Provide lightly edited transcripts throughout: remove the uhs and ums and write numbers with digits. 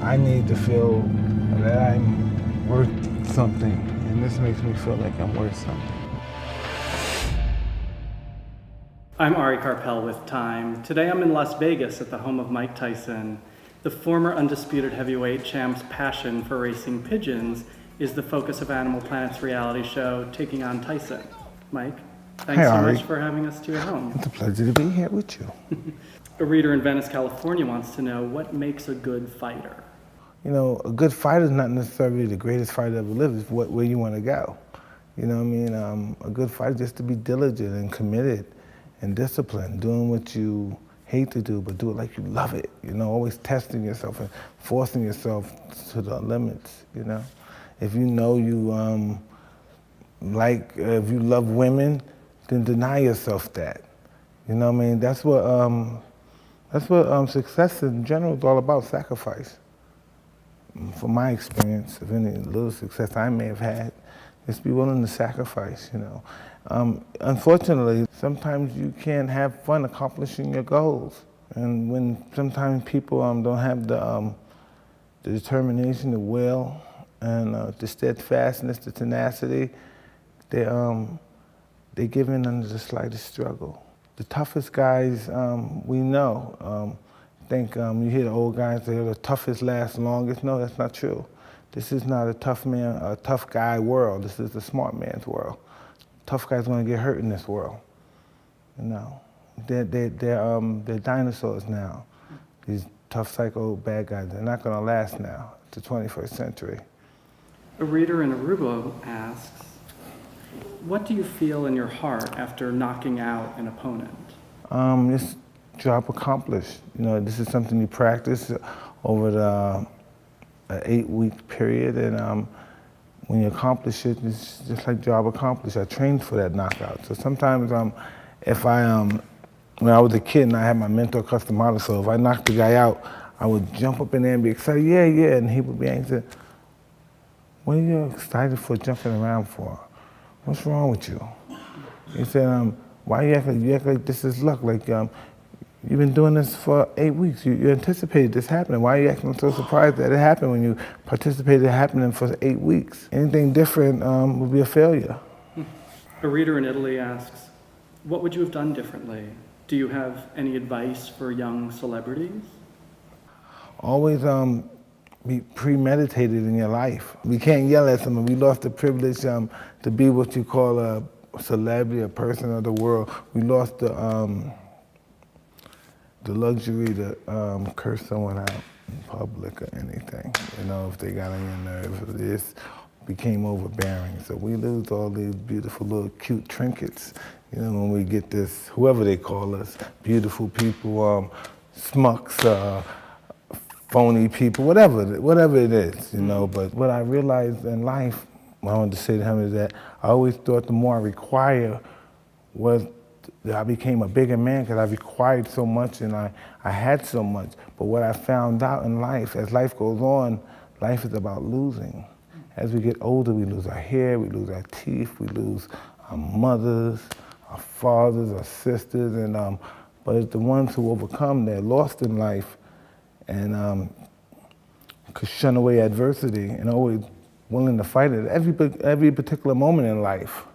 I need to feel that I'm worth something, and this makes me feel like I'm worth something. I'm Ari Carpel with Time. Today I'm in Las Vegas at the home of Mike Tyson. The former undisputed heavyweight champ's passion for racing pigeons is the focus of Animal Planet's reality show, Taking on Tyson. Mike, thanks so much for having us to your home. It's a pleasure to be here with you. A reader in Venice, California wants to know, what makes a good fighter? You know, a good fighter is not necessarily the greatest fighter ever lived. It's where you want to go. You know what I mean? A good fighter is just to be diligent and committed and disciplined, doing what you hate to do, but do it like you love it. You know, always testing yourself and forcing yourself to the limits, you know? If you know you, if you love women, then deny yourself that. You know what I mean? That's what success in general is all about, sacrifice. From my experience, of any little success I may have had, just be willing to sacrifice, you know. Unfortunately, sometimes you can't have fun accomplishing your goals. And when sometimes people don't have the determination, the will, and the steadfastness, the tenacity, they give in under the slightest struggle. The toughest guys we know, you hear the old guys say the toughest last longest. No, that's not true. This is not a tough guy world. This is the smart man's world. Tough guys gonna get hurt in this world. You know, they're dinosaurs now. These tough psycho bad guys, they're not gonna last now. It's the 21st century. A reader in Aruba asks, what do you feel in your heart after knocking out an opponent? This job accomplished. You know, this is something you practice over the 8-week period, and when you accomplish it, it's just like job accomplished. I trained for that knockout. So sometimes when I was a kid and I had my mentor custom model, so if I knocked the guy out, I would jump up in there and be excited, yeah, yeah, and he would be angry. What are you excited for, jumping around for? What's wrong with you? He said, why you act like this is luck? Like, you've been doing this for 8 weeks. You anticipated this happening. Why are you acting so surprised that it happened when you participated in it happening for 8 weeks? Anything different would be a failure. A reader in Italy asks, what would you have done differently? Do you have any advice for young celebrities? Always be premeditated in your life. We can't yell at someone. We lost the privilege to be what you call a celebrity, a person of the world. We lost the luxury to curse someone out in public or anything. You know, if they got on your nerves, this became overbearing. So we lose all these beautiful little cute trinkets. You know, when we get this, whoever they call us, beautiful people, smucks, phony people, whatever it is, you know. But what I realized in life, what I wanted to say to him is that I always thought the more I require was that I became a bigger man because I required so much and I had so much. But what I found out in life, as life goes on, life is about losing. As we get older, we lose our hair, we lose our teeth, we lose our mothers, our fathers, our sisters, and but it's the ones who overcome, they're lost in life and could shun away adversity and always willing to fight it every particular moment in life,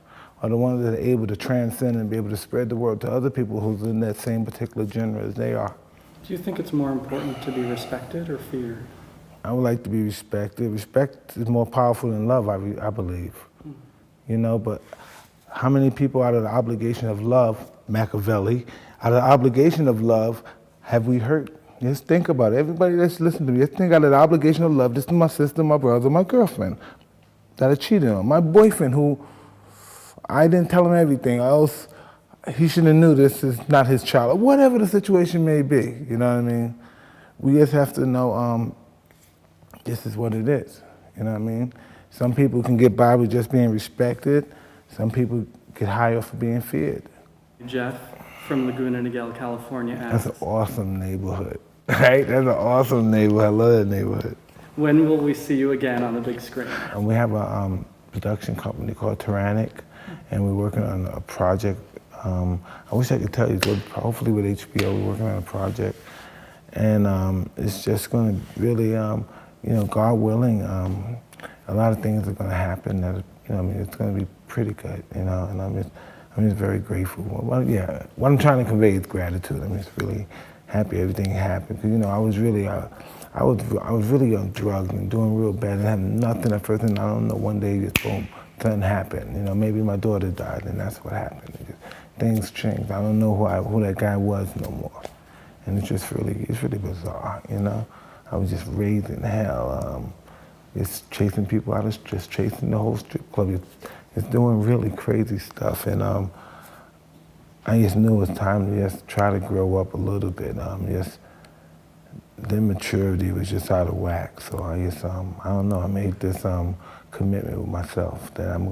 are the ones that are able to transcend and be able to spread the word to other people who's in that same particular genre as they are. Do you think it's more important to be respected or feared? I would like to be respected. Respect is more powerful than love, I believe. You know, but how many people out of the obligation of love, Machiavelli, out of the obligation of love, have we hurt? Just think about it. Everybody that's listening to me, just think out of the obligation of love. This is my sister, my brother, my girlfriend that I cheated on. My boyfriend who I didn't tell him everything, else he should have knew this is not his child, or whatever the situation may be, you know what I mean? We just have to know this is what it is, you know what I mean? Some people can get by with just being respected. Some people get higher for being feared. Jeff from Laguna Niguel, California asks, that's an awesome neighborhood, right? That's an awesome neighborhood. I love that neighborhood. when will we see you again on the big screen? And we have a production company called Tyrannic, and we're working on a project. I wish I could tell you, hopefully with HBO, we're working on a project. And it's just going to really, God willing, a lot of things are going to happen that, it's going to be pretty good, and I'm just very grateful. Well, yeah, what I'm trying to convey is gratitude. I'm just really happy everything happened. Because, I was really, I was really on drugs and doing real bad and having nothing at first, and I don't know, one day just boom, something happened. Maybe my daughter died, and that's what happened. Things changed. I don't know who that guy was no more. And it's really bizarre, I was just raised in hell, just chasing people out, just chasing the whole strip club, just doing really crazy stuff. And I just knew it was time to just try to grow up a little bit. The immaturity was just out of whack. So I don't know, I made this commitment with myself that I'm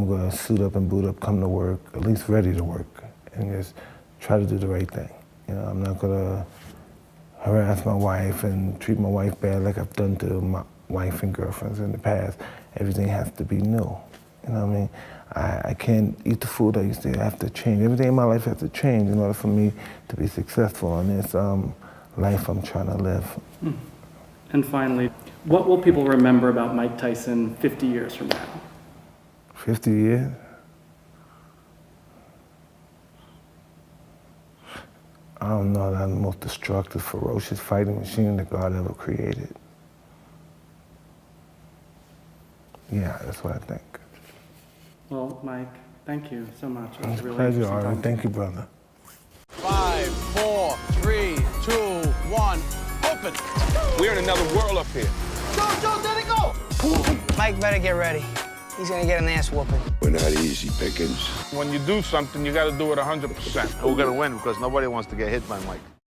gonna suit up and boot up, come to work, at least ready to work, and just try to do the right thing. I'm not gonna harass my wife and treat my wife bad like I've done to my wife and girlfriends in the past. Everything has to be new. You know what I mean? I can't eat the food I used to eat. I have to change. Everything in my life has to change in order for me to be successful in this life I'm trying to live. And finally, what will people remember about Mike Tyson 50 years from now? 50 years? I don't know, I'm the most destructive, ferocious fighting machine that God ever created. Yeah, that's what I think. Well, Mike, thank you so much. It was It's a really pleasure, interesting Ari. talking. Thank you, brother. 5, 4, 3, 2, 1, open. We're in another world up here. Joe, let it go. Mike better get ready. He's gonna get an ass whooping. We're not easy pickings. When you do something, you got to do it 100%. We're gonna win because nobody wants to get hit by Mike.